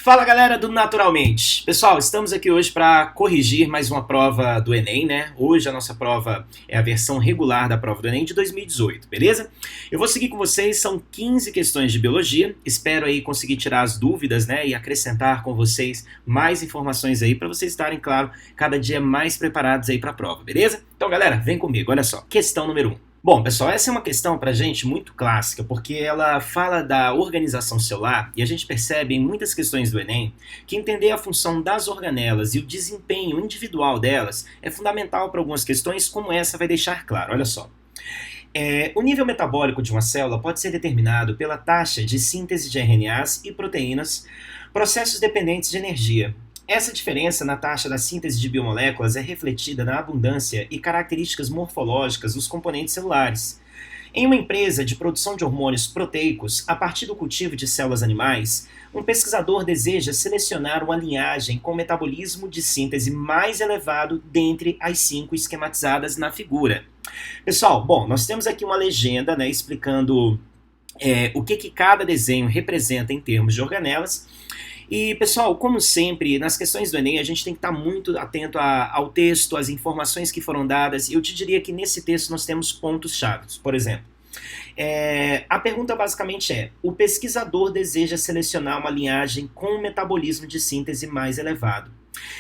Fala galera do Naturalmente! Pessoal, estamos aqui hoje para corrigir mais uma prova do Enem, né? Hoje a nossa prova é a versão regular da prova do Enem de 2018, beleza? Eu vou seguir com vocês, são 15 questões de biologia, espero aí conseguir tirar as dúvidas, né? E acrescentar com vocês mais informações aí para vocês estarem, claro, cada dia mais preparados aí para a prova, beleza? Então galera, vem comigo, olha só, questão número 1. Bom, pessoal, essa é uma questão pra gente muito clássica, porque ela fala da organização celular e a gente percebe em muitas questões do Enem que entender a função das organelas e o desempenho individual delas é fundamental para algumas questões, como essa vai deixar claro. Olha só. O nível metabólico de uma célula pode ser determinado pela taxa de síntese de RNAs e proteínas, processos dependentes de energia. Essa diferença na taxa da síntese de biomoléculas é refletida na abundância e características morfológicas dos componentes celulares. Em uma empresa de produção de hormônios proteicos, a partir do cultivo de células animais, um pesquisador deseja selecionar uma linhagem com metabolismo de síntese mais elevado dentre as 5 esquematizadas na figura. Pessoal, bom, nós temos aqui uma legenda, né, explicando o que cada desenho representa em termos de organelas. E, pessoal, como sempre, nas questões do Enem, a gente tem que estar muito atento ao texto, às informações que foram dadas, e eu te diria que nesse texto nós temos pontos-chave. Por exemplo, a pergunta basicamente é: o pesquisador deseja selecionar uma linhagem com um metabolismo de síntese mais elevado.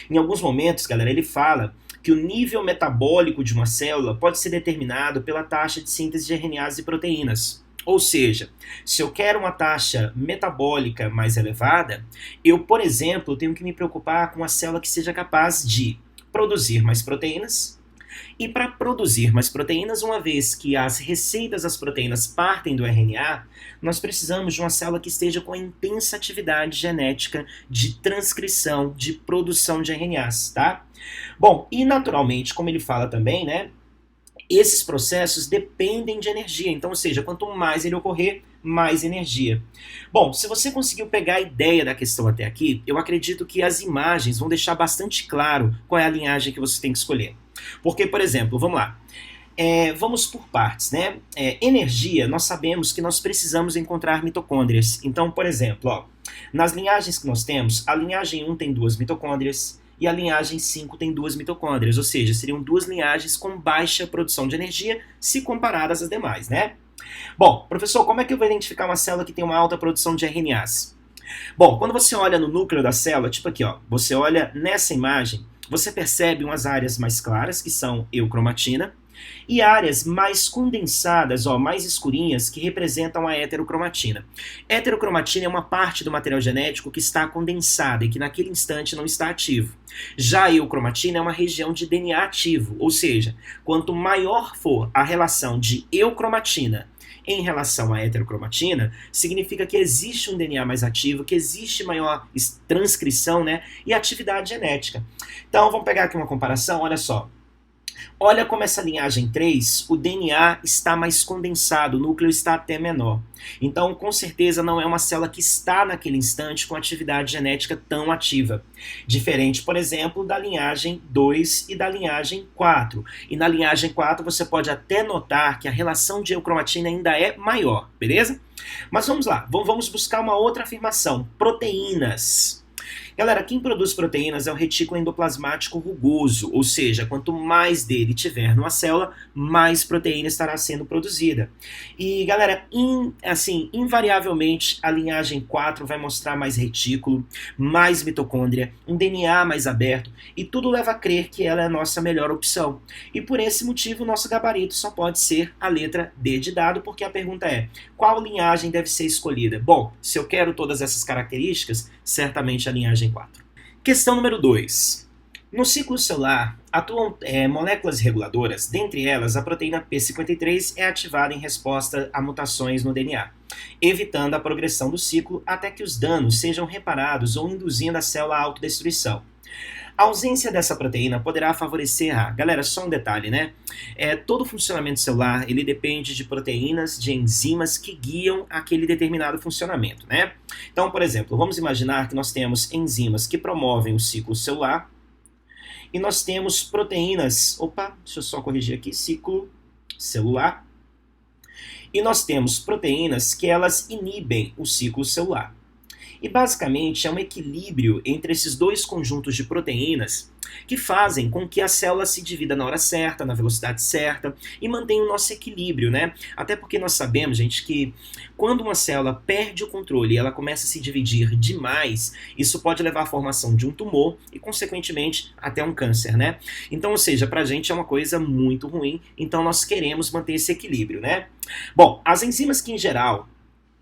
Em alguns momentos, galera, ele fala que o nível metabólico de uma célula pode ser determinado pela taxa de síntese de RNAs e proteínas. Ou seja, se eu quero uma taxa metabólica mais elevada, eu, por exemplo, tenho que me preocupar com uma célula que seja capaz de produzir mais proteínas. E para produzir mais proteínas, uma vez que as receitas das proteínas partem do RNA, nós precisamos de uma célula que esteja com a intensa atividade genética de transcrição, de produção de RNAs, tá? Bom, e naturalmente, como ele fala também, né? Esses processos dependem de energia, então, ou seja, quanto mais ele ocorrer, mais energia. Bom, se você conseguiu pegar a ideia da questão até aqui, eu acredito que as imagens vão deixar bastante claro qual é a linhagem que você tem que escolher. Porque, por exemplo, vamos lá, vamos por partes, né? Energia, nós sabemos que nós precisamos encontrar mitocôndrias. Então, por exemplo, ó, nas linhagens que nós temos, a linhagem 1 tem 2 mitocôndrias, e a linhagem 5 tem 2 mitocôndrias, ou seja, seriam 2 linhagens com baixa produção de energia se comparadas às demais, né? Bom, professor, como é que eu vou identificar uma célula que tem uma alta produção de RNAs? Bom, quando você olha no núcleo da célula, tipo aqui, ó, você olha nessa imagem, você percebe umas áreas mais claras, que são eucromatina, e áreas mais condensadas, ó, mais escurinhas, que representam a heterocromatina. Heterocromatina é uma parte do material genético que está condensada e que naquele instante não está ativo. Já a eucromatina é uma região de DNA ativo, ou seja, quanto maior for a relação de eucromatina em relação à heterocromatina, significa que existe um DNA mais ativo, que existe maior transcrição, né, e atividade genética. Então, vamos pegar aqui uma comparação, olha só. Olha como essa linhagem 3, o DNA está mais condensado, o núcleo está até menor. Então, com certeza, não é uma célula que está naquele instante com atividade genética tão ativa. Diferente, por exemplo, da linhagem 2 e da linhagem 4. E na linhagem 4 você pode até notar que a relação de eucromatina ainda é maior, beleza? Mas vamos lá, vamos buscar uma outra afirmação, proteínas. Galera, quem produz proteínas é o retículo endoplasmático rugoso, ou seja, quanto mais dele tiver numa célula, mais proteína estará sendo produzida. E, galera, invariavelmente, a linhagem 4 vai mostrar mais retículo, mais mitocôndria, um DNA mais aberto, e tudo leva a crer que ela é a nossa melhor opção. E por esse motivo, o nosso gabarito só pode ser a letra D de dado, porque a pergunta é: qual linhagem deve ser escolhida? Bom, se eu quero todas essas características, certamente a linhagem 4. Questão número 2. No ciclo celular, atuam moléculas reguladoras, dentre elas a proteína P53 é ativada em resposta a mutações no DNA, evitando a progressão do ciclo até que os danos sejam reparados ou induzindo a célula à autodestruição. A ausência dessa proteína poderá favorecer Galera, só um detalhe, né? Todo funcionamento celular, ele depende de proteínas, de enzimas que guiam aquele determinado funcionamento, né? Então, por exemplo, vamos imaginar que nós temos enzimas que promovem o ciclo celular e nós temos proteínas, deixa eu só corrigir aqui, ciclo celular, e nós temos proteínas que elas inibem o ciclo celular. E basicamente é um equilíbrio entre esses dois conjuntos de proteínas que fazem com que a célula se divida na hora certa, na velocidade certa e mantenha o nosso equilíbrio, né? Até porque nós sabemos, gente, que quando uma célula perde o controle e ela começa a se dividir demais, isso pode levar à formação de um tumor e, consequentemente, até um câncer, né? Então, ou seja, pra gente é uma coisa muito ruim, então nós queremos manter esse equilíbrio, né? Bom, as enzimas que, em geral,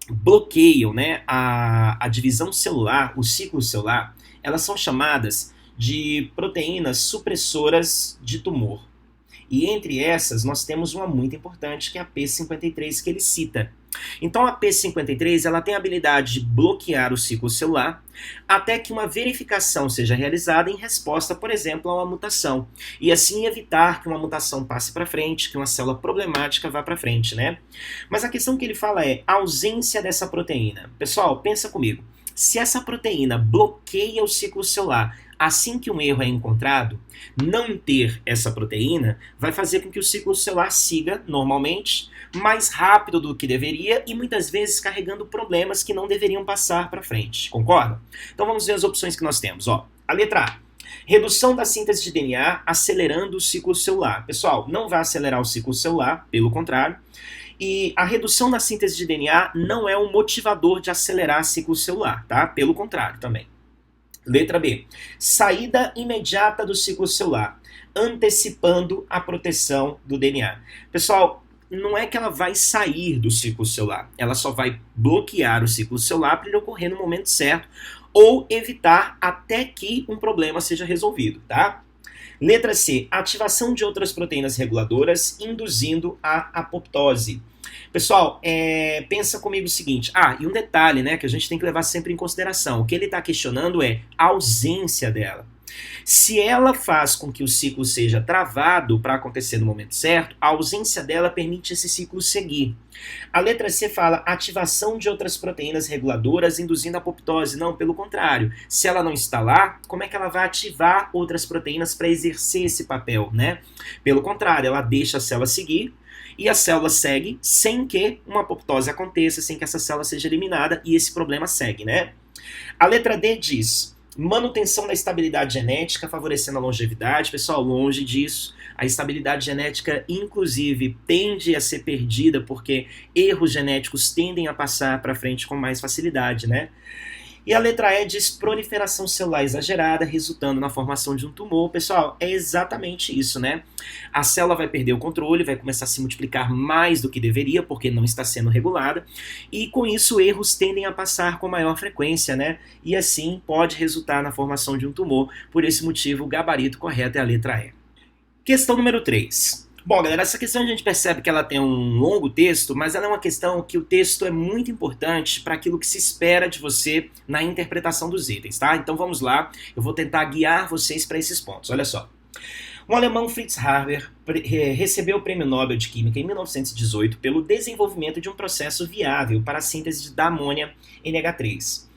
bloqueiam, né, a divisão celular, o ciclo celular, elas são chamadas de proteínas supressoras de tumor. E entre essas, nós temos uma muito importante, que é a P53, que ele cita. Então a P53 ela tem a habilidade de bloquear o ciclo celular até que uma verificação seja realizada em resposta, por exemplo, a uma mutação. E assim evitar que uma mutação passe para frente, que uma célula problemática vá para frente, né? Mas a questão que ele fala é a ausência dessa proteína. Pessoal, pensa comigo. Se essa proteína bloqueia o ciclo celular assim que um erro é encontrado, não ter essa proteína vai fazer com que o ciclo celular siga normalmente, mais rápido do que deveria e muitas vezes carregando problemas que não deveriam passar para frente. Concorda? Então vamos ver as opções que nós temos. Ó, a letra A. Redução da síntese de DNA acelerando o ciclo celular. Pessoal, não vai acelerar o ciclo celular, pelo contrário. E a redução da síntese de DNA não é um motivador de acelerar o ciclo celular, tá? Pelo contrário também. Letra B. Saída imediata do ciclo celular, antecipando a proteção do DNA. Pessoal, não é que ela vai sair do ciclo celular, ela só vai bloquear o ciclo celular para ele ocorrer no momento certo ou evitar até que um problema seja resolvido, tá? Letra C. Ativação de outras proteínas reguladoras induzindo a apoptose. Pessoal, pensa comigo o seguinte, e um detalhe, né, que a gente tem que levar sempre em consideração, o que ele está questionando é a ausência dela. Se ela faz com que o ciclo seja travado para acontecer no momento certo, a ausência dela permite esse ciclo seguir. A letra C fala ativação de outras proteínas reguladoras induzindo a apoptose. Não, pelo contrário. Se ela não está lá, como é que ela vai ativar outras proteínas para exercer esse papel, né? Pelo contrário, ela deixa a célula seguir e a célula segue sem que uma apoptose aconteça, sem que essa célula seja eliminada e esse problema segue, né? A letra D diz manutenção da estabilidade genética, favorecendo a longevidade. Pessoal, longe disso. A estabilidade genética, inclusive, tende a ser perdida porque erros genéticos tendem a passar para frente com mais facilidade, né? E a letra E diz proliferação celular exagerada, resultando na formação de um tumor. Pessoal, é exatamente isso, né? A célula vai perder o controle, vai começar a se multiplicar mais do que deveria, porque não está sendo regulada, e com isso erros tendem a passar com maior frequência, né? E assim pode resultar na formação de um tumor. Por esse motivo, o gabarito correto é a letra E. Questão número 3. Bom, galera, essa questão a gente percebe que ela tem um longo texto, mas ela é uma questão que o texto é muito importante para aquilo que se espera de você na interpretação dos itens, tá? Então vamos lá, eu vou tentar guiar vocês para esses pontos. Olha só. O alemão Fritz Haber recebeu o Prêmio Nobel de Química em 1918 pelo desenvolvimento de um processo viável para a síntese da amônia NH3.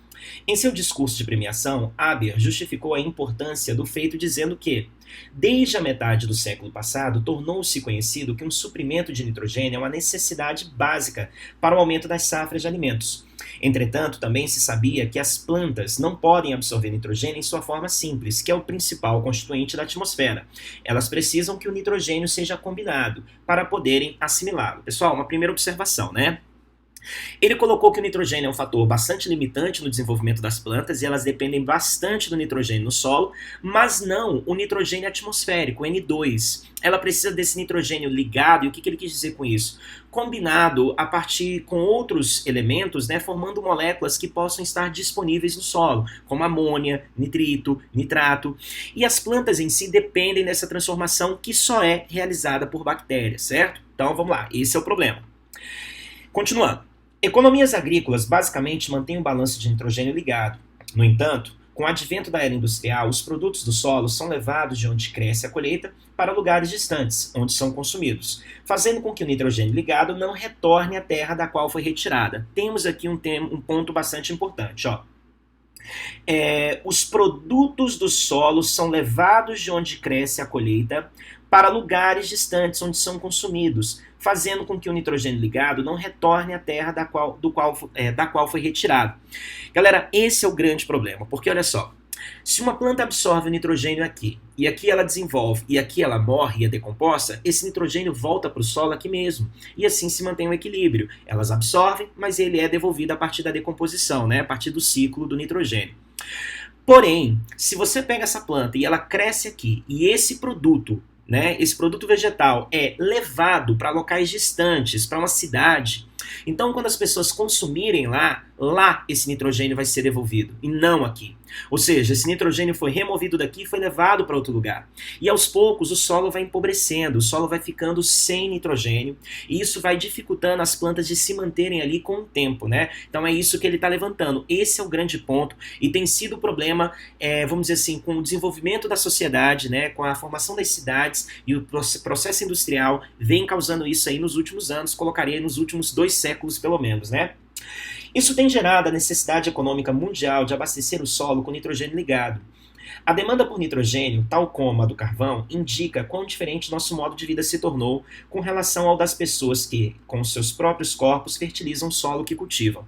Em seu discurso de premiação, Haber justificou a importância do feito dizendo que, desde a metade do século passado, tornou-se conhecido que um suprimento de nitrogênio é uma necessidade básica para o aumento das safras de alimentos. Entretanto, também se sabia que as plantas não podem absorver nitrogênio em sua forma simples, que é o principal constituinte da atmosfera. Elas precisam que o nitrogênio seja combinado para poderem assimilá-lo. Pessoal, uma primeira observação, né? Ele colocou que o nitrogênio é um fator bastante limitante no desenvolvimento das plantas e elas dependem bastante do nitrogênio no solo, mas não o nitrogênio atmosférico, o N2. Ela precisa desse nitrogênio ligado, e o que ele quis dizer com isso? Combinado a partir com outros elementos, né, formando moléculas que possam estar disponíveis no solo, como amônia, nitrito, nitrato. E as plantas em si dependem dessa transformação que só é realizada por bactérias, certo? Então vamos lá, esse é o problema. Continuando. Economias agrícolas basicamente mantêm o balanço de nitrogênio ligado. No entanto, com o advento da era industrial, os produtos do solo são levados de onde cresce a colheita para lugares distantes, onde são consumidos, fazendo com que o nitrogênio ligado não retorne à terra da qual foi retirada. Temos aqui um ponto bastante importante, ó. Os produtos do solo são levados de onde cresce a colheita para lugares distantes onde são consumidos, fazendo com que o nitrogênio ligado não retorne à terra da qual foi retirado. Galera, esse é o grande problema, porque olha só, se uma planta absorve o nitrogênio aqui, e aqui ela desenvolve, e aqui ela morre e é decomposta, esse nitrogênio volta para o solo aqui mesmo, e assim se mantém o equilíbrio. Elas absorvem, mas ele é devolvido a partir da decomposição, né? A partir do ciclo do nitrogênio. Porém, se você pega essa planta e ela cresce aqui, e esse produto, né, esse produto vegetal é levado para locais distantes, para uma cidade, então quando as pessoas consumirem lá esse nitrogênio vai ser devolvido, e não aqui. Ou seja, esse nitrogênio foi removido daqui e foi levado para outro lugar. E aos poucos o solo vai empobrecendo, o solo vai ficando sem nitrogênio, e isso vai dificultando as plantas de se manterem ali com o tempo, né? Então é isso que ele está levantando. Esse é o grande ponto, e tem sido o problema, vamos dizer assim, com o desenvolvimento da sociedade, né, com a formação das cidades, e o processo industrial vem causando isso aí nos últimos anos, colocaria nos últimos 2 séculos pelo menos, né? Isso tem gerado a necessidade econômica mundial de abastecer o solo com nitrogênio ligado. A demanda por nitrogênio, tal como a do carvão, indica quão diferente nosso modo de vida se tornou com relação ao das pessoas que, com seus próprios corpos, fertilizam o solo que cultivam.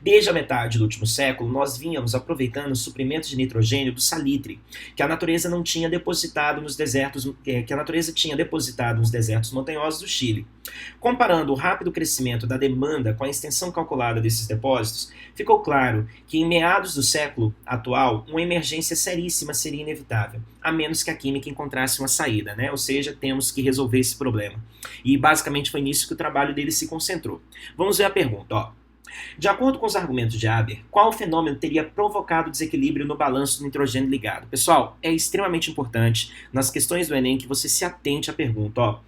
Desde a metade do último século, nós vínhamos aproveitando os suprimentos de nitrogênio do salitre, que a natureza não tinha depositado nos desertos, montanhosos do Chile. Comparando o rápido crescimento da demanda com a extensão calculada desses depósitos, ficou claro que em meados do século atual, uma emergência seríssima seria inevitável, a menos que a química encontrasse uma saída, né? Ou seja, temos que resolver esse problema. E basicamente foi nisso que o trabalho dele se concentrou. Vamos ver a pergunta, ó. De acordo com os argumentos de Haber, qual fenômeno teria provocado desequilíbrio no balanço do nitrogênio ligado? Pessoal, é extremamente importante nas questões do Enem que você se atente à pergunta. Ó.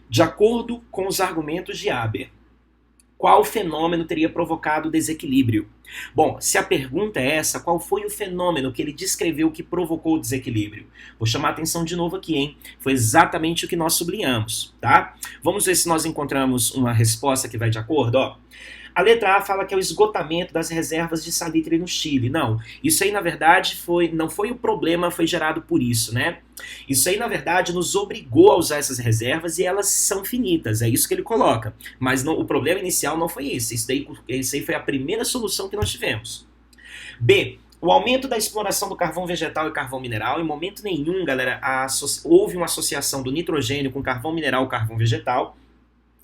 De acordo com os argumentos de Haber, qual fenômeno teria provocado o desequilíbrio? Bom, se a pergunta é essa, qual foi o fenômeno que ele descreveu que provocou o desequilíbrio? Vou chamar a atenção de novo aqui, hein? Foi exatamente o que nós sublinhamos, tá? Vamos ver se nós encontramos uma resposta que vai de acordo, ó. A letra A fala que é o esgotamento das reservas de salitre no Chile. Não, isso aí na verdade não foi o problema, foi gerado por isso, né? Isso aí na verdade nos obrigou a usar essas reservas e elas são finitas, é isso que ele coloca. Mas o problema inicial não foi esse, isso aí foi a primeira solução que nós tivemos. B. O aumento da exploração do carvão vegetal e carvão mineral, em momento nenhum, galera, houve uma associação do nitrogênio com carvão mineral e carvão vegetal.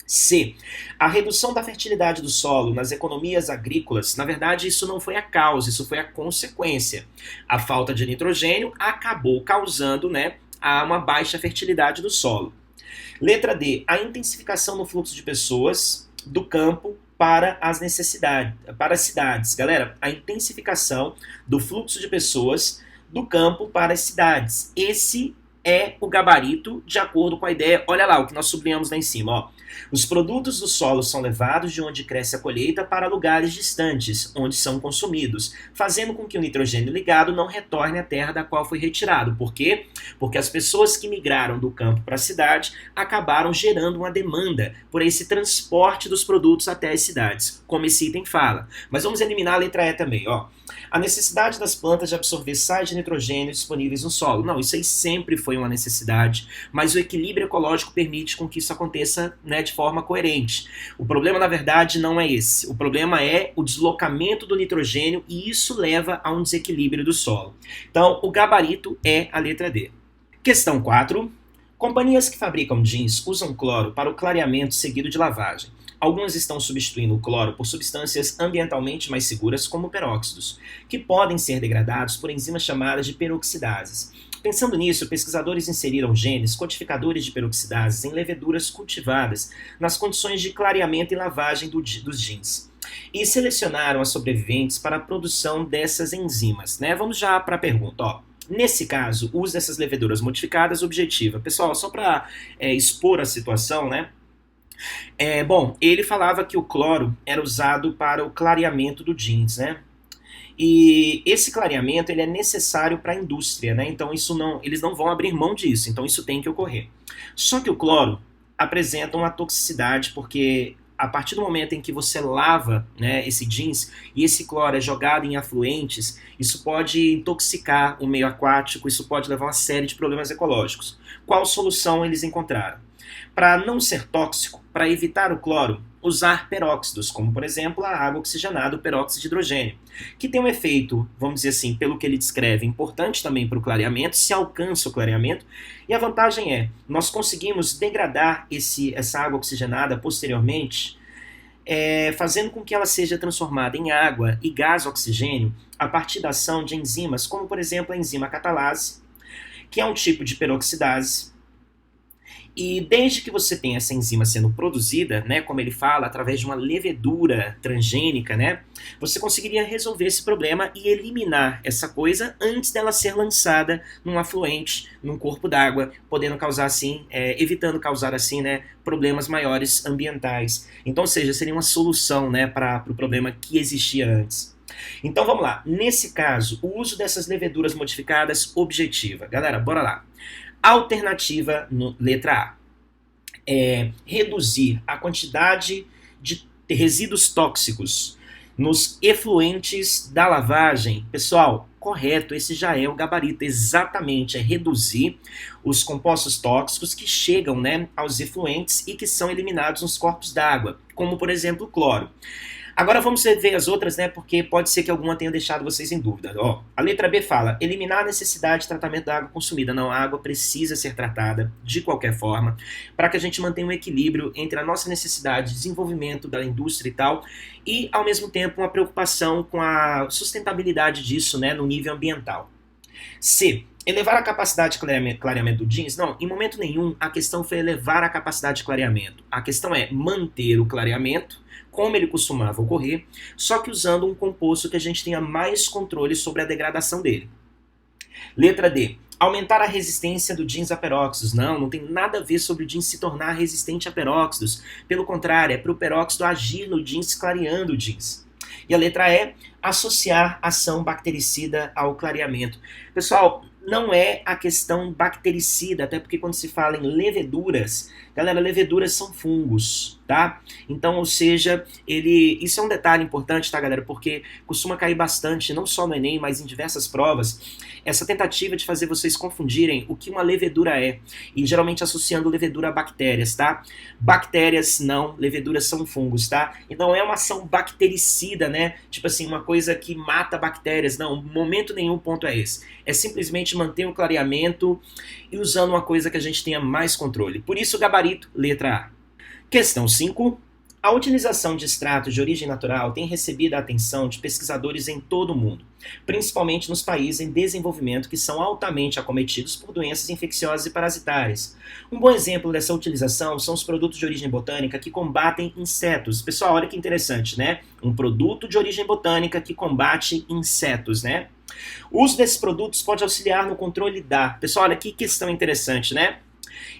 C. A redução da fertilidade do solo nas economias agrícolas, na verdade isso não foi a causa, isso foi a consequência. A falta de nitrogênio acabou causando, né, uma baixa fertilidade do solo. Letra D. A intensificação no fluxo de pessoas do campo para as cidades. Galera, a intensificação do fluxo de pessoas do campo para as cidades. Esse é o gabarito de acordo com a ideia. Olha lá o que nós sublinhamos lá em cima, ó. Os produtos do solo são levados de onde cresce a colheita para lugares distantes, onde são consumidos, fazendo com que o nitrogênio ligado não retorne à terra da qual foi retirado. Por quê? Porque as pessoas que migraram do campo para a cidade acabaram gerando uma demanda por esse transporte dos produtos até as cidades, como esse item fala. Mas vamos eliminar a letra E também, ó. A necessidade das plantas de absorver sais de nitrogênio disponíveis no solo. Não, isso aí sempre foi uma necessidade, mas o equilíbrio ecológico permite com que isso aconteça, né, de forma coerente. O problema, na verdade, não é esse. O problema é o deslocamento do nitrogênio e isso leva a um desequilíbrio do solo. Então, o gabarito é a letra D. Questão 4. Companhias que fabricam jeans usam cloro para o clareamento seguido de lavagem. Algumas estão substituindo o cloro por substâncias ambientalmente mais seguras, como peróxidos, que podem ser degradados por enzimas chamadas de peroxidases. Pensando nisso, pesquisadores inseriram genes codificadores de peroxidases em leveduras cultivadas nas condições de clareamento e lavagem dos jeans. E selecionaram as sobreviventes para a produção dessas enzimas, né? Vamos já para a pergunta, ó. Nesse caso, o uso dessas leveduras modificadas objetiva. Pessoal, só para expor a situação, né? Bom, ele falava que o cloro era usado para o clareamento do jeans, né? E esse clareamento ele é necessário para a indústria, né? Então eles não vão abrir mão disso, então isso tem que ocorrer. Só que o cloro apresenta uma toxicidade porque a partir do momento em que você lava, né, esse jeans e esse cloro é jogado em afluentes, isso pode intoxicar o meio aquático, isso pode levar a uma série de problemas ecológicos. Qual solução eles encontraram? Para não ser tóxico, para evitar o cloro, usar peróxidos, como por exemplo a água oxigenada, o peróxido de hidrogênio, que tem um efeito, vamos dizer assim, pelo que ele descreve, importante também para o clareamento, se alcança o clareamento, e a vantagem é, nós conseguimos degradar essa água oxigenada posteriormente, fazendo com que ela seja transformada em água e gás oxigênio a partir da ação de enzimas, como por exemplo a enzima catalase, que é um tipo de peroxidase. E desde que você tenha essa enzima sendo produzida, né, como ele fala, através de uma levedura transgênica, né, você conseguiria resolver esse problema e eliminar essa coisa antes dela ser lançada num afluente, num corpo d'água, podendo causar assim, evitando causar assim, né, problemas maiores ambientais. Então, ou seja, seria uma solução, né, para o problema que existia antes. Então vamos lá, nesse caso, o uso dessas leveduras modificadas objetiva. Galera, bora lá. Alternativa, letra A, é reduzir a quantidade de resíduos tóxicos nos efluentes da lavagem. Pessoal, correto, esse já é o gabarito, exatamente, é reduzir os compostos tóxicos que chegam, né, aos efluentes e que são eliminados nos corpos d'água, como por exemplo o cloro. Agora vamos ver as outras, né, porque pode ser que alguma tenha deixado vocês em dúvida. Ó, a letra B fala, eliminar a necessidade de tratamento da água consumida. Não, a água precisa ser tratada de qualquer forma, para que a gente mantenha um equilíbrio entre a nossa necessidade de desenvolvimento da indústria e tal, e ao mesmo tempo uma preocupação com a sustentabilidade disso, né, no nível ambiental. C. Elevar a capacidade de clareamento do jeans? Não, em momento nenhum a questão foi elevar a capacidade de clareamento. A questão é manter o clareamento, como ele costumava ocorrer, só que usando um composto que a gente tenha mais controle sobre a degradação dele. Letra D. Aumentar a resistência do jeans a peróxidos. Não tem nada a ver sobre o jeans se tornar resistente a peróxidos. Pelo contrário, é para o peróxido agir no jeans, clareando o jeans. E a letra E, associar ação bactericida ao clareamento. Pessoal, não é a questão bactericida, até porque quando se fala em leveduras, galera, leveduras são fungos, tá? Então, ou seja, isso é um detalhe importante, tá, galera? Porque costuma cair bastante, não só no Enem, mas em diversas provas, essa tentativa de fazer vocês confundirem o que uma levedura é, e geralmente associando levedura a bactérias, tá? Bactérias não, leveduras são fungos, tá? Então é uma ação bactericida, né? Tipo assim, uma coisa que mata bactérias. Não, momento nenhum o ponto é esse. É simplesmente manter o clareamento e usando uma coisa que a gente tenha mais controle. Por isso, gabarito, letra A. Questão 5. A utilização de extratos de origem natural tem recebido a atenção de pesquisadores em todo o mundo, principalmente nos países em desenvolvimento que são altamente acometidos por doenças infecciosas e parasitárias. Um bom exemplo dessa utilização são os produtos de origem botânica que combatem insetos. Pessoal, olha que interessante, né? Um produto de origem botânica que combate insetos, né? O uso desses produtos pode auxiliar no controle da... Pessoal, olha que questão interessante, né?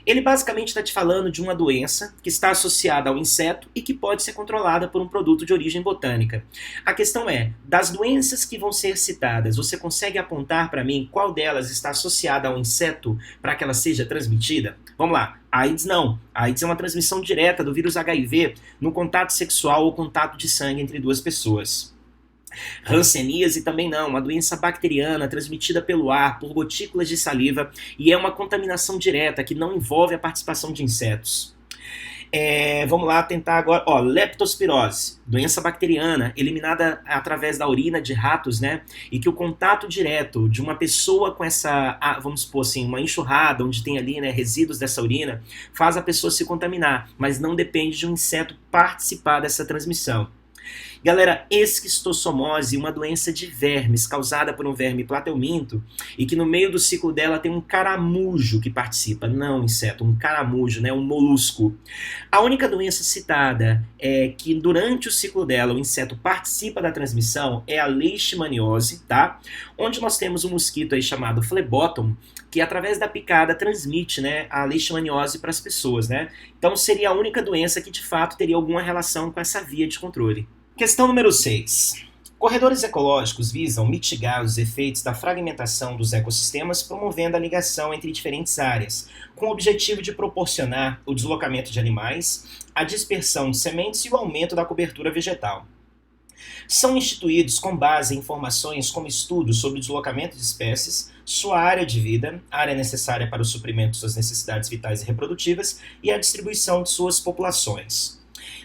Ele basicamente está te falando de uma doença que está associada ao inseto e que pode ser controlada por um produto de origem botânica. A questão é, das doenças que vão ser citadas, você consegue apontar para mim qual delas está associada ao inseto para que ela seja transmitida? Vamos lá. A AIDS não. A AIDS é uma transmissão direta do vírus HIV no contato sexual ou contato de sangue entre duas pessoas. Hanseníase também não, uma doença bacteriana transmitida pelo ar, por gotículas de saliva, e é uma contaminação direta que não envolve a participação de insetos. Vamos lá tentar agora, ó, leptospirose, doença bacteriana, eliminada através da urina de ratos, né, e que o contato direto de uma pessoa com essa, vamos supor assim, uma enxurrada, onde tem ali, né, resíduos dessa urina, faz a pessoa se contaminar, mas não depende de um inseto participar dessa transmissão. Galera, esquistossomose, uma doença de vermes causada por um verme plateuminto e que no meio do ciclo dela tem um caramujo que participa, não inseto, um caramujo, né, um molusco. A única doença citada é que durante o ciclo dela o inseto participa da transmissão é a leishmaniose, tá? Onde nós temos um mosquito aí chamado Phlebotom, que através da picada transmite, né, a leishmaniose para as pessoas, né? Então seria a única doença que de fato teria alguma relação com essa via de controle. Questão número 6. Corredores ecológicos visam mitigar os efeitos da fragmentação dos ecossistemas, promovendo a ligação entre diferentes áreas, com o objetivo de proporcionar o deslocamento de animais, a dispersão de sementes e o aumento da cobertura vegetal. São instituídos com base em informações como estudos sobre o deslocamento de espécies, sua área de vida, área necessária para o suprimento de suas necessidades vitais e reprodutivas e a distribuição de suas populações.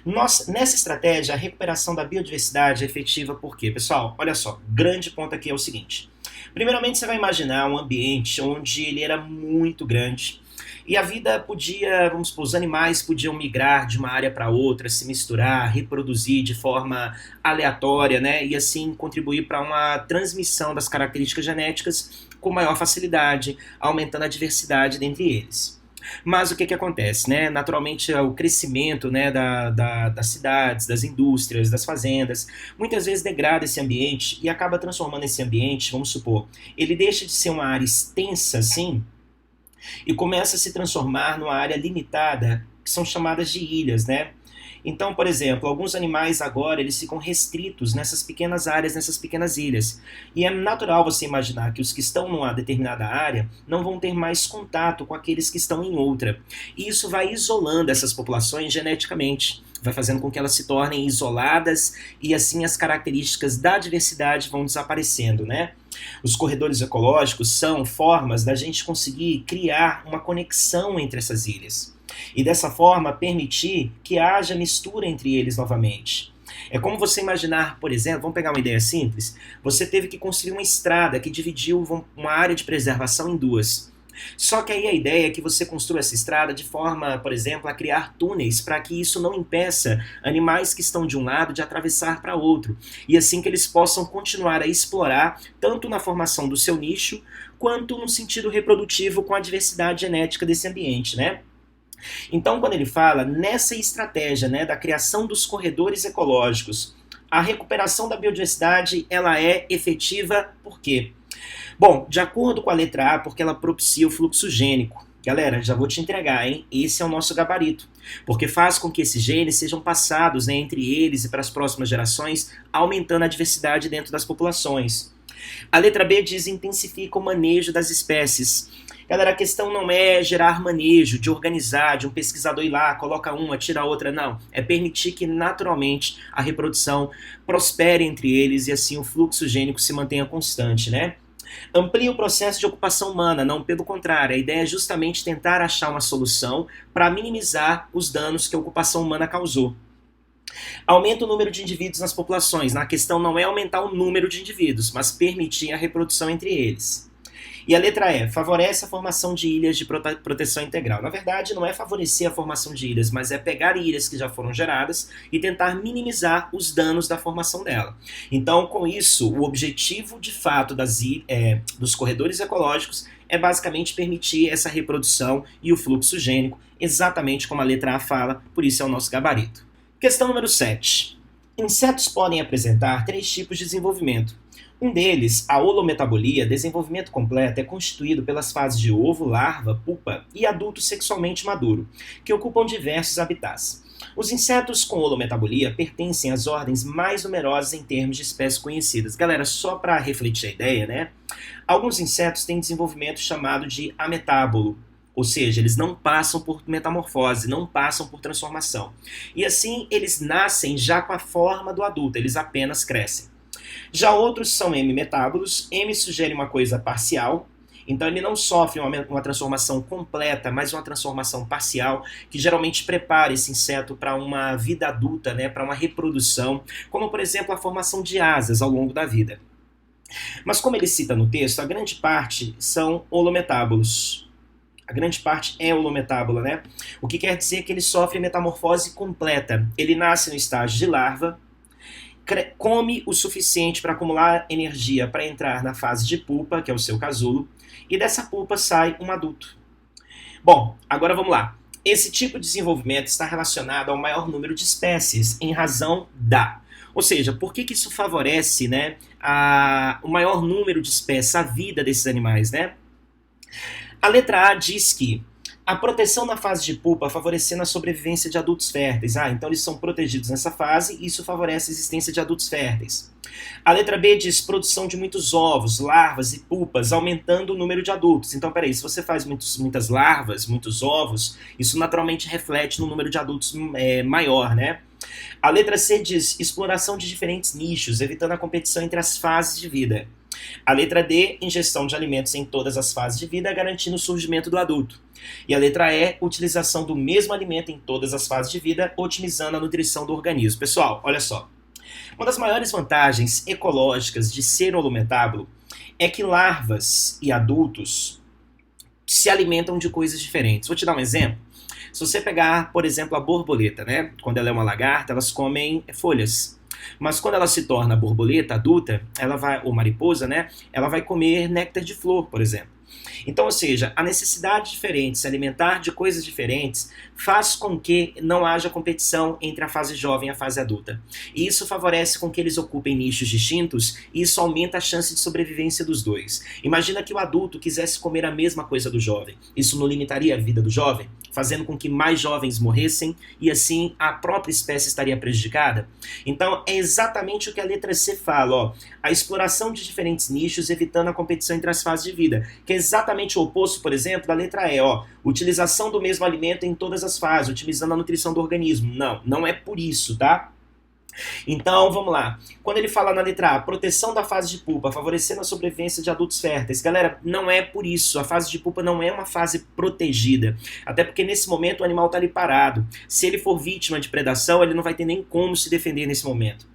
Nessa estratégia, a recuperação da biodiversidade é efetiva porque, pessoal, olha só, grande ponto aqui é o seguinte. Primeiramente, você vai imaginar um ambiente onde ele era muito grande e a vida podia, vamos supor, os animais podiam migrar de uma área para outra, se misturar, reproduzir de forma aleatória, né? E assim contribuir para uma transmissão das características genéticas com maior facilidade, aumentando a diversidade dentre eles. Mas o que acontece, né? Naturalmente, o crescimento, né, das cidades, das indústrias, das fazendas, muitas vezes degrada esse ambiente e acaba transformando esse ambiente, vamos supor, ele deixa de ser uma área extensa, assim, e começa a se transformar numa área limitada, que são chamadas de ilhas, né? Então, por exemplo, alguns animais agora eles ficam restritos nessas pequenas áreas, nessas pequenas ilhas. E é natural você imaginar que os que estão numa determinada área não vão ter mais contato com aqueles que estão em outra. E isso vai isolando essas populações geneticamente, vai fazendo com que elas se tornem isoladas e assim as características da diversidade vão desaparecendo, né? Os corredores ecológicos são formas da gente conseguir criar uma conexão entre essas ilhas. E dessa forma permitir que haja mistura entre eles novamente. É como você imaginar, por exemplo, vamos pegar uma ideia simples, você teve que construir uma estrada que dividiu uma área de preservação em duas. Só que aí a ideia é que você construa essa estrada de forma, por exemplo, a criar túneis para que isso não impeça animais que estão de um lado de atravessar para outro. E assim que eles possam continuar a explorar, tanto na formação do seu nicho, quanto no sentido reprodutivo com a diversidade genética desse ambiente, né? Então, quando ele fala nessa estratégia, né, da criação dos corredores ecológicos, a recuperação da biodiversidade ela é efetiva por quê? Bom, de acordo com a letra A, porque ela propicia o fluxo gênico. Galera, já vou te entregar, hein? Esse é o nosso gabarito, porque faz com que esses genes sejam passados, né, entre eles e para as próximas gerações, aumentando a diversidade dentro das populações. A letra B diz intensifica o manejo das espécies. Galera, a questão não é gerar manejo, de organizar, de um pesquisador ir lá, coloca uma, tira a outra, não. É permitir que naturalmente a reprodução prospere entre eles e assim o fluxo gênico se mantenha constante, né? Amplia o processo de ocupação humana, não pelo contrário. A ideia é justamente tentar achar uma solução para minimizar os danos que a ocupação humana causou. Aumenta o número de indivíduos nas populações. A questão não é aumentar o número de indivíduos, mas permitir a reprodução entre eles. E a letra E, favorece a formação de ilhas de proteção integral. Na verdade, não é favorecer a formação de ilhas, mas é pegar ilhas que já foram geradas e tentar minimizar os danos da formação dela. Então, com isso, o objetivo de fato dos corredores ecológicos é basicamente permitir essa reprodução e o fluxo gênico, exatamente como a letra A fala, por isso é o nosso gabarito. Questão número 7. Insetos podem apresentar 3 tipos de desenvolvimento. Um deles, a holometabolia, desenvolvimento completo, é constituído pelas fases de ovo, larva, pupa e adulto sexualmente maduro, que ocupam diversos habitats. Os insetos com holometabolia pertencem às ordens mais numerosas em termos de espécies conhecidas. Galera, só para refletir a ideia, né? Alguns insetos têm desenvolvimento chamado de ametábolo, ou seja, eles não passam por metamorfose, não passam por transformação. E assim, eles nascem já com a forma do adulto, eles apenas crescem. Já outros são hemimetábolos. M sugere uma coisa parcial, então ele não sofre uma transformação completa, mas uma transformação parcial, que geralmente prepara esse inseto para uma vida adulta, né, para uma reprodução, como por exemplo a formação de asas ao longo da vida. Mas como ele cita no texto, a grande parte são holometábolos. A grande parte é holometábola, né? O que quer dizer que ele sofre metamorfose completa. Ele nasce no estágio de larva, come o suficiente para acumular energia para entrar na fase de pupa, que é o seu casulo, e dessa pupa sai um adulto. Bom, agora vamos lá. Esse tipo de desenvolvimento está relacionado ao maior número de espécies, em razão da... Ou seja, por que isso favorece, né, o maior número de espécies, a vida desses animais, né? A letra A diz que A proteção na fase de pupa favorecendo a sobrevivência de adultos férteis. Então eles são protegidos nessa fase e isso favorece a existência de adultos férteis. A letra B diz produção de muitos ovos, larvas e pupas, aumentando o número de adultos. Então, peraí, se você faz muitas larvas, muitos ovos, isso naturalmente reflete no número de adultos maior, né? A letra C diz exploração de diferentes nichos, evitando a competição entre as fases de vida. A letra D, ingestão de alimentos em todas as fases de vida, garantindo o surgimento do adulto. E a letra E, utilização do mesmo alimento em todas as fases de vida, otimizando a nutrição do organismo. Pessoal, olha só. Uma das maiores vantagens ecológicas de ser holometábulo é que larvas e adultos se alimentam de coisas diferentes. Vou te dar um exemplo. Se você pegar, por exemplo, a borboleta, né? Quando ela é uma lagarta, elas comem folhas. Mas quando ela se torna borboleta adulta, ou mariposa, né? Ela vai comer néctar de flor, por exemplo. Então, ou seja, a necessidade diferente, se alimentar de coisas diferentes, faz com que não haja competição entre a fase jovem e a fase adulta. E isso favorece com que eles ocupem nichos distintos e isso aumenta a chance de sobrevivência dos dois. Imagina que o adulto quisesse comer a mesma coisa do jovem. Isso não limitaria a vida do jovem, fazendo com que mais jovens morressem e assim a própria espécie estaria prejudicada? Então, é exatamente o que a letra C fala, ó. A exploração de diferentes nichos, evitando a competição entre as fases de vida, que é exatamente o oposto, por exemplo, da letra E, ó. Utilização do mesmo alimento em todas as fases, otimizando a nutrição do organismo. Não é por isso, tá? Então, vamos lá. Quando ele fala na letra A, proteção da fase de pupa, favorecendo a sobrevivência de adultos férteis. Galera, não é por isso. A fase de pupa não é uma fase protegida. Até porque nesse momento o animal está ali parado. Se ele for vítima de predação, ele não vai ter nem como se defender nesse momento.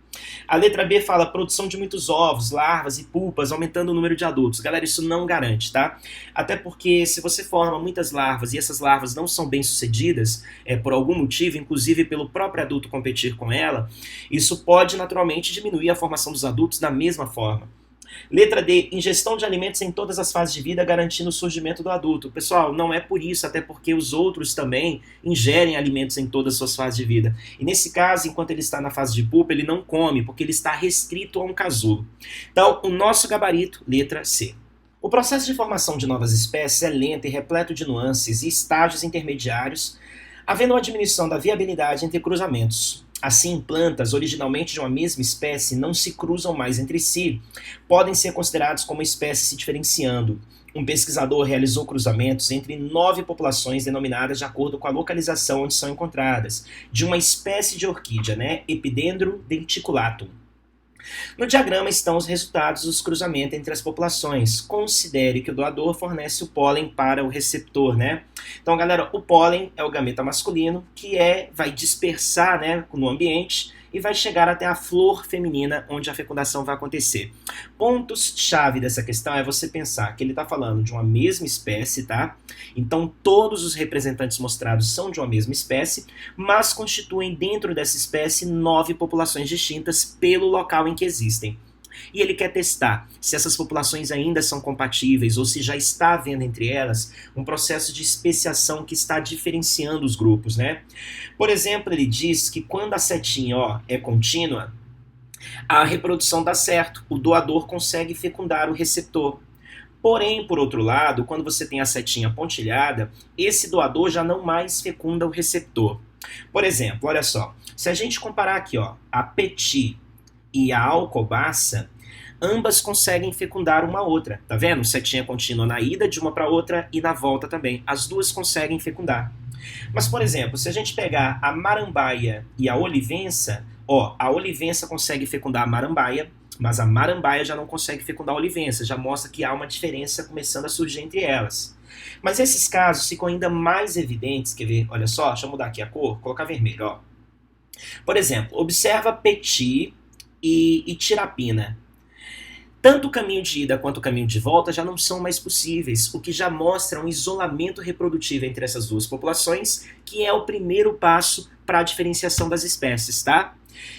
A letra B fala produção de muitos ovos, larvas e pupas, aumentando o número de adultos. Galera, isso não garante, tá? Até porque se você forma muitas larvas e essas larvas não são bem-sucedidas, por algum motivo, inclusive pelo próprio adulto competir com ela, isso pode naturalmente diminuir a formação dos adultos da mesma forma. Letra D, ingestão de alimentos em todas as fases de vida, garantindo o surgimento do adulto. Pessoal, não é por isso, até porque os outros também ingerem alimentos em todas as suas fases de vida. E nesse caso, enquanto ele está na fase de pupa, ele não come, porque ele está restrito a um casulo. Então, o nosso gabarito, letra C. O processo de formação de novas espécies é lento e repleto de nuances e estágios intermediários, havendo uma diminuição da viabilidade entre cruzamentos. Assim, plantas originalmente de uma mesma espécie não se cruzam mais entre si, podem ser considerados como espécies se diferenciando. Um pesquisador realizou cruzamentos entre 9 populações denominadas de acordo com a localização onde são encontradas, de uma espécie de orquídea, né, Epidendrum denticulatum. No diagrama estão os resultados dos cruzamentos entre as populações. Considere que o doador fornece o pólen para o receptor, né? Então, galera, o pólen é o gameta masculino que vai dispersar, né, no ambiente e vai chegar até a flor feminina, onde a fecundação vai acontecer. Pontos-chave dessa questão é você pensar que ele está falando de uma mesma espécie, tá? Então, todos os representantes mostrados são de uma mesma espécie, mas constituem dentro dessa espécie 9 populações distintas pelo local em que existem. E ele quer testar se essas populações ainda são compatíveis ou se já está havendo entre elas um processo de especiação que está diferenciando os grupos, né? Por exemplo, ele diz que quando a setinha é contínua, a reprodução dá certo, o doador consegue fecundar o receptor. Porém, por outro lado, quando você tem a setinha pontilhada, esse doador já não mais fecunda o receptor. Por exemplo, olha só, se a gente comparar aqui a Petit e a alcobaça, ambas conseguem fecundar uma outra, tá vendo? Setinha contínua na ida de uma para outra e na volta também. As duas conseguem fecundar. Mas, por exemplo, se a gente pegar a marambaia e a olivença, a olivença consegue fecundar a marambaia, mas a marambaia já não consegue fecundar a olivença, já mostra que há uma diferença começando a surgir entre elas. Mas esses casos ficam ainda mais evidentes, quer ver? Olha só, deixa eu mudar aqui a cor, colocar vermelho, Por exemplo, observa Petit e tirapina. Tanto o caminho de ida quanto o caminho de volta já não são mais possíveis, o que já mostra um isolamento reprodutivo entre essas duas populações, que é o primeiro passo para a diferenciação das espécies, tá?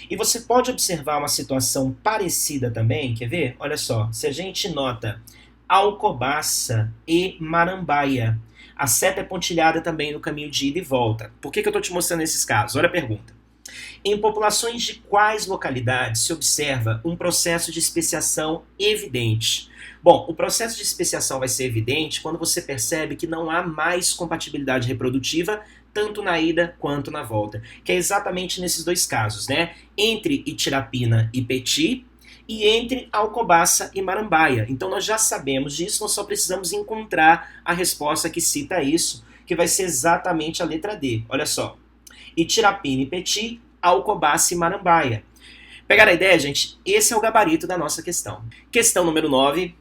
E você pode observar uma situação parecida também, quer ver? Olha só, se a gente nota alcobaça e marambaia, a seta é pontilhada também no caminho de ida e volta. Por que eu estou te mostrando esses casos? Olha a pergunta. Em populações de quais localidades se observa um processo de especiação evidente? Bom, o processo de especiação vai ser evidente quando você percebe que não há mais compatibilidade reprodutiva tanto na ida quanto na volta, que é exatamente nesses dois casos, né? Entre Itirapina e Peti e entre Alcobaça e Marambaia. Então nós já sabemos disso, nós só precisamos encontrar a resposta que cita isso, que vai ser exatamente a letra D. Olha só, Itirapina e Peti, Alcobaça e Marambaia. Pegaram a ideia, gente? Esse é o gabarito da nossa questão. Questão número 9.